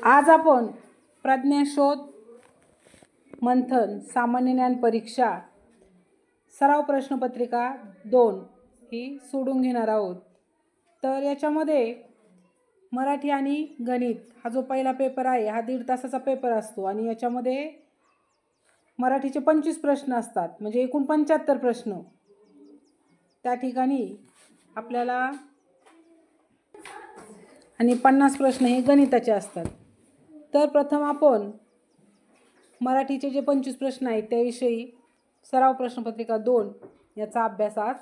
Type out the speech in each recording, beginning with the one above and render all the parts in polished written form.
आज आपण प्रज्ञाशोध मंथन सामान्य ज्ञान परीक्षा सराव प्रश्नपत्रिका 2 ही सोडून घेणार आहोत। तर याच्यामध्ये मराठी आणि गणित हा जो पहिला पेपर आहे हा 1.5 तासाचा पेपर असतो आणि याच्यामध्ये मराठीचे 25 प्रश्न असतात, म्हणजे एकूण 75 प्रश्न। त्या ठिकाणी आपल्याला आणि 50 प्रश्न हे गणिताचे असतात। तर प्रथम आपण मराठीचे जे 25 प्रश्न आहेत त्याविषयी सराव प्रश्नपत्रिका 2 याचा अभ्यास आज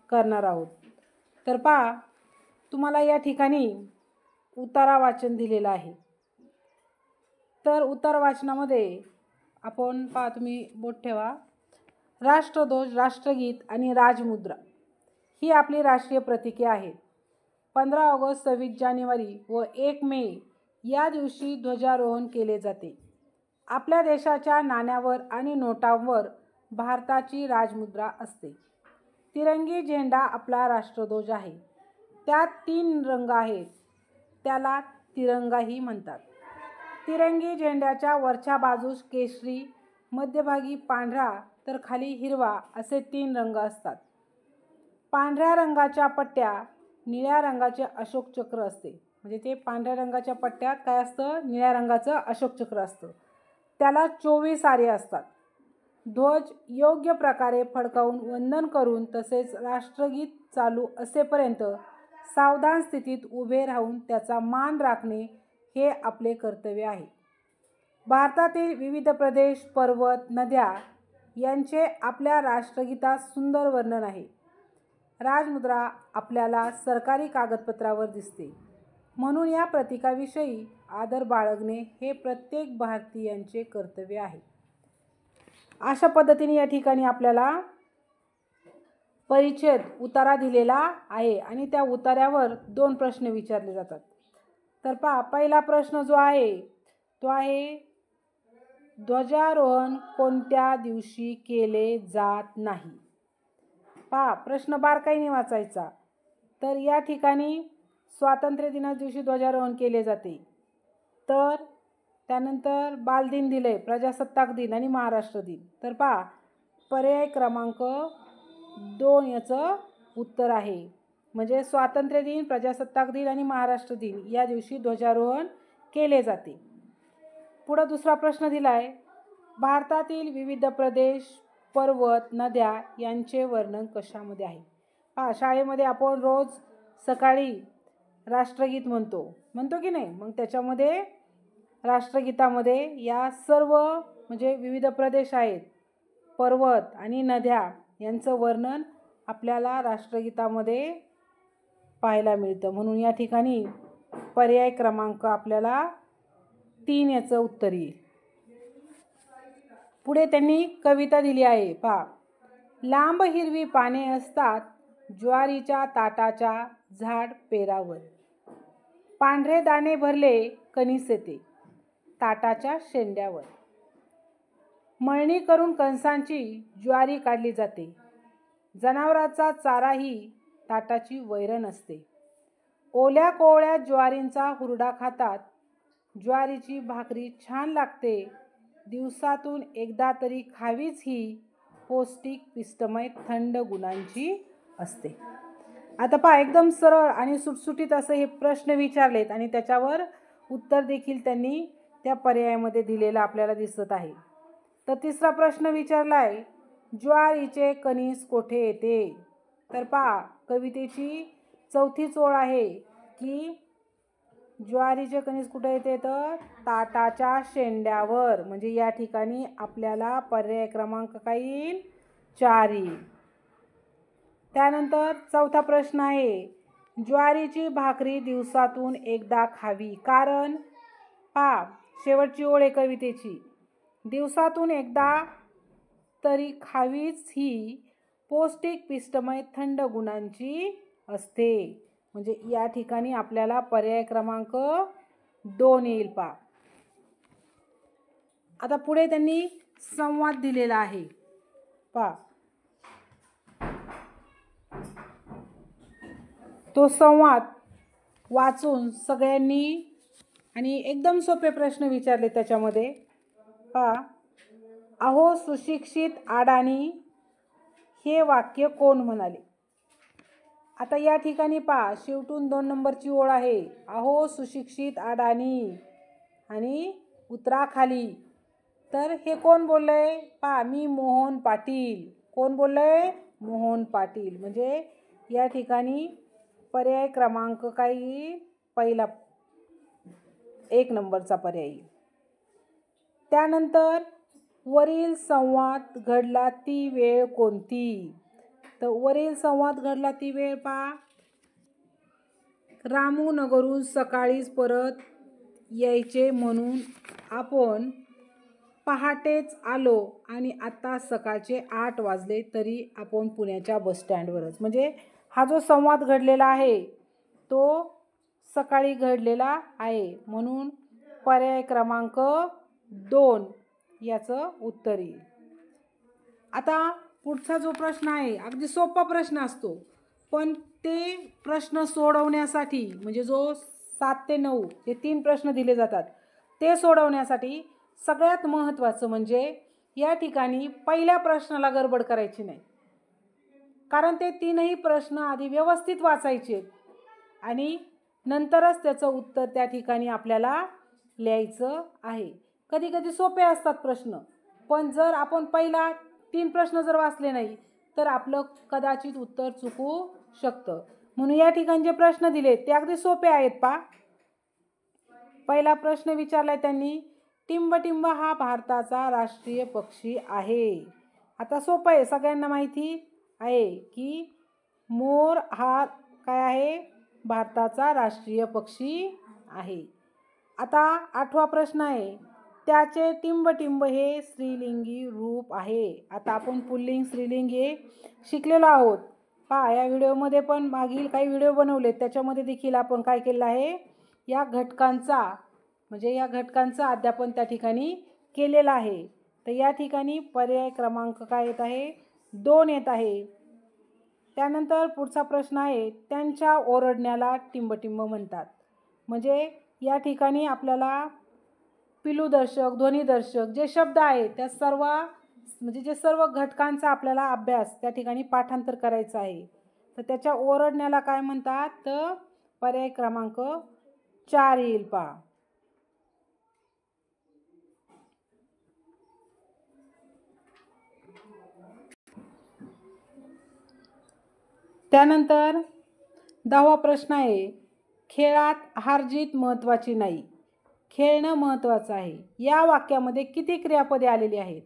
करणार आहोत। तर पहा, तुम्हाला या ठिकाणी उतारा वाचन दिलेला आहे। तर उतारा वाचनामध्ये आपण पहा, तुम्ही बोट ठेवा, राष्ट्रध्वज, राष्ट्रगीत आणि राजमुद्रा ही आपली राष्ट्रीय प्रतीके आहेत। 15 ऑगस्ट, 26 जानेवारी व 1 मे या दिवशी ध्वजारोहण केले जाते। आपल्या देशाच्या नाण्यावर आणि नोटांवर भारताची राजमुद्रा असते। तिरंगी झेंडा आपला राष्ट्रध्वज आहे। त्यात 3 रंग आहेत, त्याला तिरंगाही म्हणतात। तिरंगी झेंड्याच्या वरच्या बाजूस केशरी, मध्यभागी पांढरा तर खाली हिरवा असे 3 रंग असतात। पांढऱ्या रंगाच्या पट्ट्या निळ्या रंगाचे अशोक चक्र असते, म्हणजे ते पांढऱ्या रंगाच्या पट्ट्यात काय असतं, निळ्या रंगाचं अशोक चक्र असतं। त्याला 24 आरे असतात। ध्वज योग्य प्रकारे फडकावून वंदन करून तसेच राष्ट्रगीत चालू असेपर्यंत सावधान स्थितीत उभे राहून त्याचा मान राखणे हे आपले कर्तव्य आहे। भारतातील विविध प्रदेश, पर्वत, नद्या यांचे आपल्या राष्ट्रगीतात सुंदर वर्णन आहे। राजमुद्रा आपल्याला सरकारी कागदपत्रावर दिसते, म्हणून या प्रतीकाविषयी आदर बाळगणे हे प्रत्येक भारतीयांचे कर्तव्य आहे। अशा पद्धतीने या ठिकाणी आपल्याला परिच्छेद उतारा दिलेला आहे आणि त्या उतार्यावर 2 प्रश्न विचारले जातात। तर पहा, पहिला प्रश्न जो आहे तो आहे, ध्वजारोहण कोणत्या दिवशी केले जात नाही? पहा, प्रश्न बारकाईने वाचायचा। तर या ठिकाणी स्वातंत्र्य दिना दिवशी ध्वजारोहण केले जाते। तर त्यानंतर बालदिन दिले, प्रजासत्ताक दिन आणि महाराष्ट्र दिन। तर पहा, पर्याय क्रमांक 2 याचं उत्तर आहे, म्हणजे स्वातंत्र्य दिन, प्रजासत्ताक दिन आणि महाराष्ट्र दिन या दिवशी ध्वजारोहण केले जाते। पुढे दुसरा प्रश्न दिलाय, भारतातील विविध प्रदेश, पर्वत, नद्या यांचे वर्णन कशामध्ये आहे? पहा, शाळेमध्ये आपण रोज सकाळी राष्ट्रगीत म्हणतो की नाही? मग त्याच्यामध्ये राष्ट्रगीतामध्ये या सर्व म्हणजे विविध प्रदेश आहेत, पर्वत आणि नद्या यांचं वर्णन आपल्याला राष्ट्रगीतामध्ये पाहायला मिळतं, म्हणून या ठिकाणी पर्याय क्रमांक आपल्याला 3 याचं उत्तर येईल। पुढे त्यांनी कविता दिली आहे। पहा, लांब हिरवी पाने असतात ज्वारीच्या ताटाच्या झाड पेरावर, पांढरे दाणे भरले कणीस येते ताटाच्या शेंड्यावर, मळणी करून कणसांची ज्वारी काढली जाते, जनावरांचा चारा ही ताटाची वैरण असते, ओल्या कोवळ्या ज्वारींचा हुरडा खातात, ज्वारीची भाकरी छान लागते, दिवसातून एकदा तरी खावीच ही, पौष्टिक पिष्टमय थंड गुणांची असते। आता पहा, एकदम सरळ आणि सुटसुटीत असं हे प्रश्न विचारलेत आणि त्याच्यावर उत्तर देखील त्यांनी त्या पर्यायामध्ये दिलेलं आपल्याला दिसत आहे। तर तिसरा प्रश्न विचारलाय, ज्वारीचे कणीस कोठे येते? तर पहा, कवितेची 4थी ओळ आहे की ज्वारीचे कणीस कुठे येते? तर ताटाच्या शेंड्यावर, म्हणजे या ठिकाणी आपल्याला पर्याय क्रमांक काय येईल? 4 येईल। त्यानंतर 4था प्रश्न आहे, ज्वारीची भाकरी दिवसातून एकदा खावी, कारण? पहा, शेवटची ओळ आहे कवितेची, दिवसातून एकदा तरी खावीच ही, पौष्टिक पिष्टमय थंड गुणांची असते, म्हणजे या ठिकाणी आपल्याला पर्याय क्रमांक 2 येईल। पहा, आता पुढे त्यांनी संवाद दिलेला आहे। पहा, तो संवाद वाचून सगळ्यांनी आणि एकदम सोपे प्रश्न विचारले त्याच्यामध्ये. पहा, अहो सुशिक्षित अडाणी हे वाक्य कोण म्हणाले. आता या ठिकाणी पहा, शेवटून 2 नंबरची ओळ आहे. अहो सुशिक्षित अडाणी आणि उतराखाली. तर हे कोण बोललंय. पहा, मी मोहन पाटील. कोण बोललंय. मोहन पाटील. म्हणजे या ठिकाणी पर्याय क्रमांक काय येईल. पहिला 1 नंबरचा पर्याय येईल. त्यानंतर वरील संवाद घडला ती वेळ कोणती. तर वरील संवाद घडला ती वेळ पहा, रामू नगरून सकाळीच परत यायचे म्हणून आपण पहाटेच आलो आणि आता सकाळचे 8 वाजले तरी आपण पुण्याच्या बसस्टँडवरच. म्हणजे हा जो संवाद घडलेला आहे तो सकाळी घडलेला आहे, म्हणून पर्याय क्रमांक 2 याचं उत्तर येईल. आता पुढचा जो प्रश्न आहे अगदी सोपा प्रश्न असतो, पण ते प्रश्न सोडवण्यासाठी म्हणजे जो 7 ते 9 हे 3 प्रश्न दिले जातात ते सोडवण्यासाठी सगळ्यात महत्त्वाचं म्हणजे या ठिकाणी पहिल्या प्रश्नाला गडबड करायची नाही. कारण ते 3ही प्रश्न आधी व्यवस्थित वाचायचे आणि नंतरच त्याचं उत्तर त्या ठिकाणी आपल्याला लिहायचं आहे. कधी कधी सोपे असतात प्रश्न, पण जर आपण पहिला 3 प्रश्न जर वाचले नाही तर आपलं कदाचित उत्तर चुकू शकतं. म्हणून या ठिकाणी जे प्रश्न दिले ते अगदी सोपे आहेत. पहा, पहिला प्रश्न विचारलाय त्यांनी, टिंबटिंब हा भारताचा राष्ट्रीय पक्षी आहे. आता सोपं आहे, सगळ्यांना माहिती आहे की मोर हा काय आहे. भारताचा राष्ट्रीय पक्षी आहे. आता 8वा प्रश्न आहे, त्याचे टिंबटिंब हे स्त्रीलिंगी रूप आहे. आता आपण पुल्लिंग स्त्रीलिंग हे शिकलेलो आहोत. पहा, या व्हिडिओमध्ये पण मागील काही व्हिडिओ बनवले त्याच्यामध्ये देखील आपण काय केलं आहे, या घटकांचा म्हणजे या घटकांचा अध्यापन त्या ठिकाणी केलेलं आहे. तर या ठिकाणी पर्याय क्रमांक काय येत आहे. 2 येत आहे. त्यानंतर पुढचा प्रश्न आहे, त्यांच्या ओरडण्याला टिंबटिंब म्हणतात. म्हणजे या ठिकाणी आपल्याला पिलूदर्शक ध्वनिदर्शक जे शब्द आहेत त्या सर्व म्हणजे जे सर्व घटकांचा आपल्याला अभ्यास त्या ठिकाणी पाठांतर करायचं आहे. तर त्याच्या ओरडण्याला काय म्हणतात, तर पर्याय क्रमांक 4 येईल. पहा, त्यानंतर 10वा प्रश्न आहे, खेळात हारजीत महत्त्वाची नाही, खेळणं महत्त्वाचं आहे. या वाक्यामध्ये किती क्रियापदे आलेली आहेत.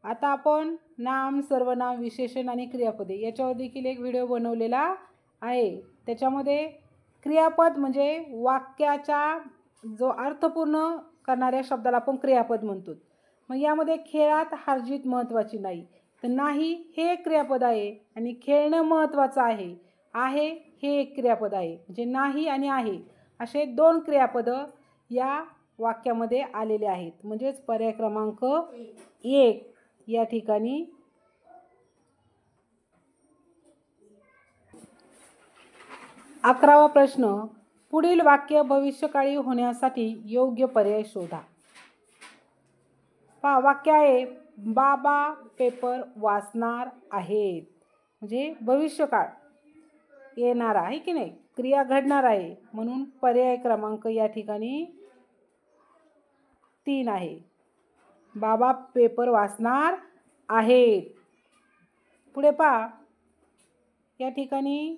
आता आपण नाम, सर्वनाम, विशेषण आणि क्रियापदे याच्यावर देखील एक व्हिडिओ बनवलेला आहे. त्याच्यामध्ये क्रियापद म्हणजे वाक्याचा जो अर्थपूर्ण करणाऱ्या शब्दाला आपण क्रियापद म्हणतो. मग यामध्ये खेळात हारजीत महत्त्वाची नाही, तर नाही हे एक क्रियापद आहे आणि खेळणं महत्त्वाचं आहे. आहे हे एक क्रियापद आहे. म्हणजे नाही आणि आहे असे 2 क्रियापदं या वाक्यामध्ये आलेले आहेत. म्हणजेच पर्याय क्रमांक 1 या ठिकाणी. 11वा प्रश्न, पुढील वाक्य भविष्यकाळी होण्यासाठी योग्य पर्याय शोधा. पहा, वाक्य आहे, बाबा पेपर वाचणार आहेत. म्हणजे भविष्यकाळ येणार आहे की नाही, क्रिया घडणार आहे, म्हणून पर्याय क्रमांक या ठिकाणी 3 आहे. बाबा पेपर वाचणार आहेत. पुढे पहा, या ठिकाणी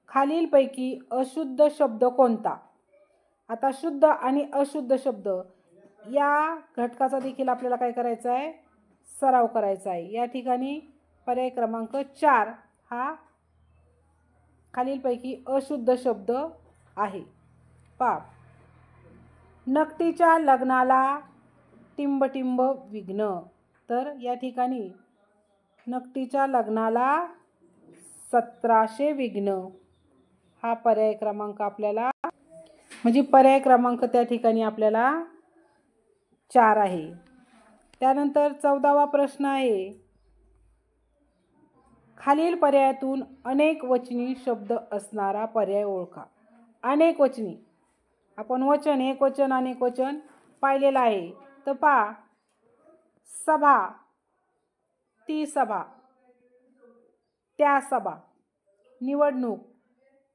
खालीलपैकी अशुद्ध शब्द कोणता. आता शुद्ध आणि अशुद्ध शब्द या घटकाचा देखील आपल्याला काय करायचं आहे, सराव करायचा आहे. या ठिकाणी पर्याय क्रमांक 4 हा खालीलपैकी अशुद्ध शब्द आहे. पहा, नकटीच्या लग्नाला टिंबटिंब विघ्न. तर या ठिकाणी नकटीच्या लग्नाला 1700 विघ्न हा पर्याय क्रमांक आपल्याला म्हणजे पर्याय क्रमांक त्या ठिकाणी आपल्याला 4 आहे. त्यानंतर 14वा प्रश्न आहे, खालील पर्यायातून अनेक वचनी शब्द असणारा पर्याय ओळखा. अनेक वचनी आपण वचन, एक वचन, अनेक वचन पाहिलेलं आहे. तर पहा, सभा, ती सभा, त्या सभा, निवडणूक,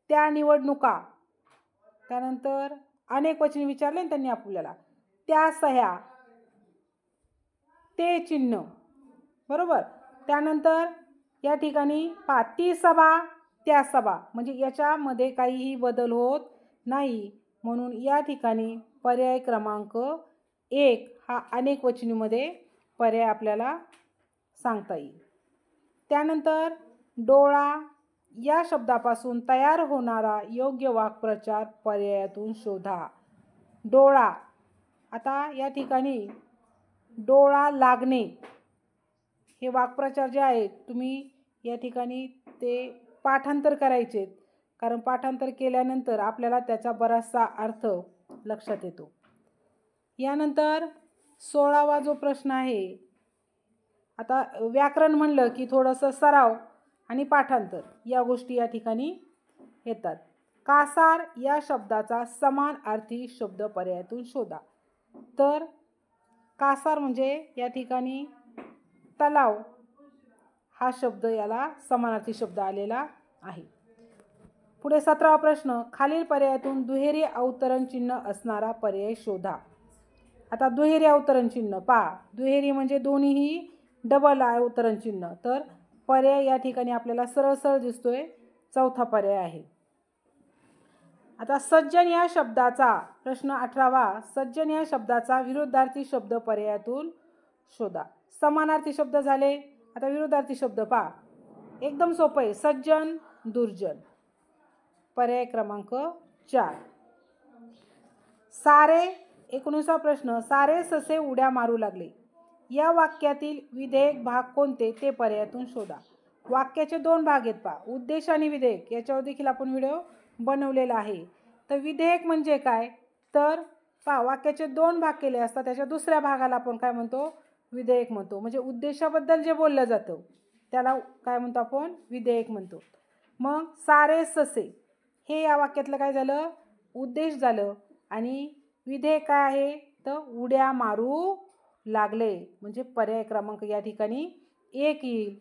त्या निवडणुका. त्यानंतर अनेक वचन विचारले त्यांनी आपल्याला. त्या सह्या, ते चिन्ह, बरोबर. त्यानंतर या ठिकाणी पहा, ती सभा, त्या सभा, म्हणजे याच्यामध्ये काहीही बदल होत नाही. म्हणून या ठिकाणी पर्याय क्रमांक 1 हा अनेक वचनीमध्ये पर्याय आपल्याला सांगता येईल. त्यानंतर डोळा या शब्दापासून तयार होणारा योग्य वाक्प्रचार पर्यायातून शोधा. डोळा, आता या ठिकाणी डोळा लागणे हे वाक्प्रचार जे आहेत तुम्ही या ठिकाणी ते पाठांतर करायचे, कारण पाठांतर केल्यानंतर आपल्याला त्याचा बराचसा अर्थ लक्षात येतो. यानंतर 16वा जो प्रश्न आहे, आता व्याकरण म्हणलं की थोडंसं सराव आणि पाठांतर या गोष्टी या ठिकाणी येतात. कासार या शब्दाचा समानार्थी शब्द पर्यायातून शोधा. तर कासार म्हणजे या ठिकाणी तलाव हा शब्द, याला समानार्थी शब्द आलेला आहे. पुढे 17वा प्रश्न, खालील पर्यायातून दुहेरी अवतरण चिन्ह असणारा पर्याय शोधा. आता दुहेरी अवतरण चिन्ह पहा, दुहेरी म्हणजे दोन्हीही डबल अवतरण चिन्ह. तर पर्याय या ठिकाणी आपल्याला सरळ सरळ दिसतोय, चौथा पर्याय आहे. आता सज्जन या शब्दाचा, प्रश्न 18वा, सज्जन या शब्दाचा विरुद्धार्थी शब्द पर्यायातून शोधा. समानार्थी शब्द झाले, आता विरुद्धार्थी शब्द पहा, एकदम सोपं आहे. सज्जन, दुर्जन, पर्याय क्रमांक 4. सारे, 19वा प्रश्न, सारे ससे उड्या मारू लागले या वाक्यातील विधेयक भाग कोणते ते पर्यायातून शोधा. वाक्याचे 2 भाग आहेत पहा, उद्देश आणि विधेयक. याच्यावर देखील आपण व्हिडिओ बनवलेला आहे. तर विधेयक म्हणजे काय, तर पहा, वाक्याचे 2 भाग केले असतात, त्याच्या दुसऱ्या भागाला आपण काय म्हणतो, विधेयक म्हणतो. म्हणजे उद्देशाबद्दल जे बोललं जातं त्याला काय म्हणतो आपण, विधेयक म्हणतो. मग सारे ससे हे या वाक्यातलं काय झालं, उद्देश झालं. आणि विधेयक काय आहे, तर उड्या मारू लागले, म्हणजे पर्याय क्रमांक या ठिकाणी 1 येईल.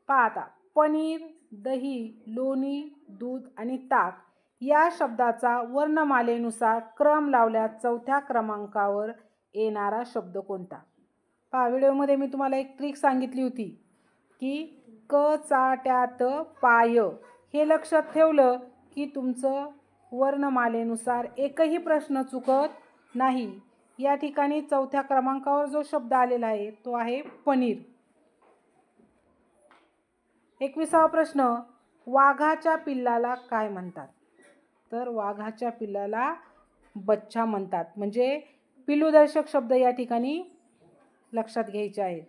पहा आता, पनीर, दही, लोणी, दूध आणि ताक या शब्दाचा वर्णमालेनुसार क्रम लावल्यास चौथ्या क्रमांकावर येणारा शब्द कोणता. पहा, व्हिडिओमध्ये मी तुम्हाला एक ट्रिक सांगितली होती की क चा ट्या त पाय हे लक्षात ठेवलं की तुमचं वर्णमालेनुसार एकही प्रश्न चुकत नाही. या ठिकाणी चौथ्या क्रमांकावर जो शब्द आलेला आहे तो आहे पनीर. 21वा प्रश्न, वाघाच्या पिल्लाला काय म्हणतात. तर वाघाच्या पिल्लाला बच्चा म्हणतात. म्हणजे पिल्लूदर्शक शब्द या ठिकाणी लक्षात घ्यायचे आहेत.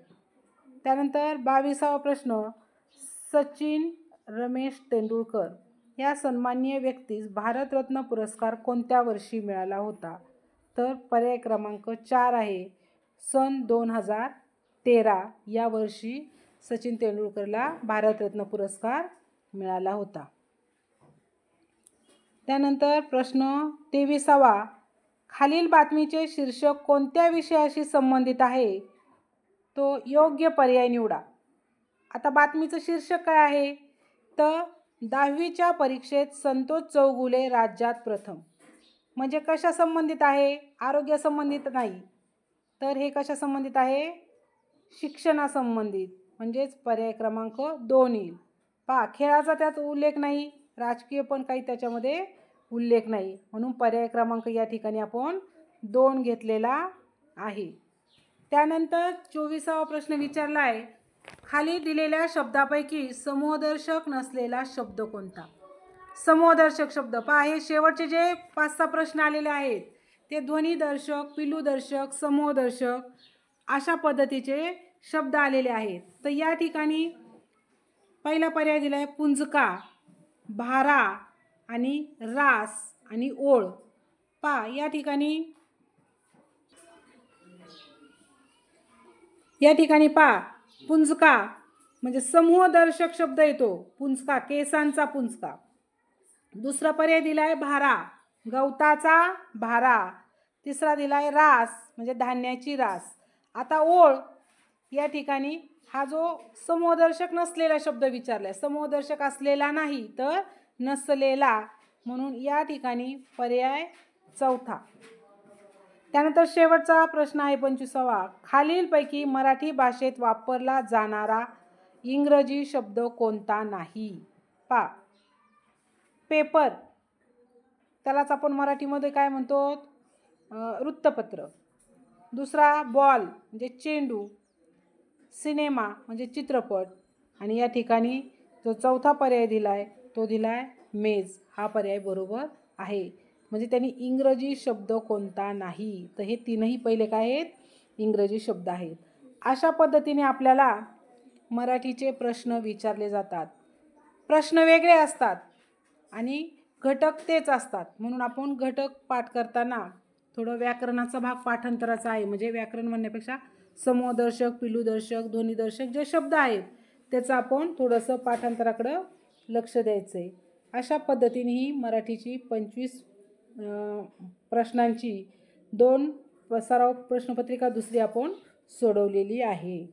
त्यानंतर 22वा प्रश्न, सचिन रमेश तेंडुलकर या सन्माननीय व्यक्तीस भारतरत्न पुरस्कार कोणत्या वर्षी मिळाला होता. तर पर्याय क्रमांक 4 आहे, सन 2013 या वर्षी सचिन तेंडुलकरला भारतरत्न पुरस्कार मिळाला होता. त्यानंतर प्रश्न 23वा, खालील बातमीचे शीर्षक कोणत्या विषयाशी संबंधित आहे, तो योग्य पर्याय निवडा. आता बातमीचं शीर्षक काय आहे, तर 10वीच्या परीक्षेत संतोष चौगुले राज्यात प्रथम. म्हणजे कशा संबंधित आहे, आरोग्य संबंधित नाही, तर हे कशा संबंधित आहे, शिक्षणासंबंधित, म्हणजेच पर्याय क्रमांक 2 येईल. पहा, खेळाचा त्यात उल्लेख नाही, राजकीय पण काही त्याच्यामध्ये उल्लेख नाही, म्हणून पर्याय क्रमांक या ठिकाणी आपण 2 घेतलेला आहे. त्यानंतर 24वा प्रश्न विचारला आहे, खाली दिलेल्या शब्दापैकी समूहदर्शक नसलेला शब्द कोणता. समूहदर्शक शब्द पहा, हे शेवटचे जे 5-6 प्रश्न आलेले आहेत ते ध्वनिदर्शक, पिलूदर्शक, समूहदर्शक अशा पद्धतीचे शब्द आलेले आहेत. तर या ठिकाणी पहिला पर्याय दिला आहे पुंजका, भारा आणि रास आणि ओळ. पहा, या ठिकाणी पहा, पुंजका म्हणजे समूहदर्शक शब्द येतो, पुंजका केसांचा पुंजका. दुसरा पर्याय दिला आहे भारा, गवताचा भारा. तिसरा दिलाय रास म्हणजे धान्याची रास. आता ओळ या ठिकाणी हा जो समूहदर्शक नसलेला शब्द विचारलाय, समूहदर्शक असलेला नाही तर नसलेला, म्हणून या ठिकाणी पर्याय चौथा. त्यानंतर शेवटचा प्रश्न आहे 25वा. खालीलपैकी मराठी भाषेत वापरला जाणारा इंग्रजी शब्द कोणता नाही? पेपर, त्यालाच आपण मराठीमध्ये काय म्हणतो? वृत्तपत्र. दुसरा बॉल म्हणजे चेंडू. सिनेमा म्हणजे चित्रपट. आणि या ठिकाणी जो चौथा पर्याय दिलाय तो दिलाय मेज. हा पर्याय बरोबर आहे. म्हणजे त्यांनी इंग्रजी शब्द कोणता नाही, तर हे तीनही पहिले काय आहेत? इंग्रजी शब्द आहेत. अशा पद्धतीने आपल्याला मराठीचे प्रश्न विचारले जातात. प्रश्न वेगळे असतात आणि घटक तेच असतात, म्हणून आपण घटक पाठ करताना थोडं व्याकरणाचा भाग पाठांतराचा आहे. म्हणजे व्याकरण म्हणण्यापेक्षा समूहदर्शक, पिलूदर्शक, ध्वनिदर्शक जे शब्द आहेत त्याचं आपण थोडंसं पाठांतराकडं लक्ष द्यायचं आहे. अशा पद्धतीने ही मराठीची 25 प्रश्नांची 2 सराव प्रश्नपत्रिका दुसरी आपण सोडवलेली आहे.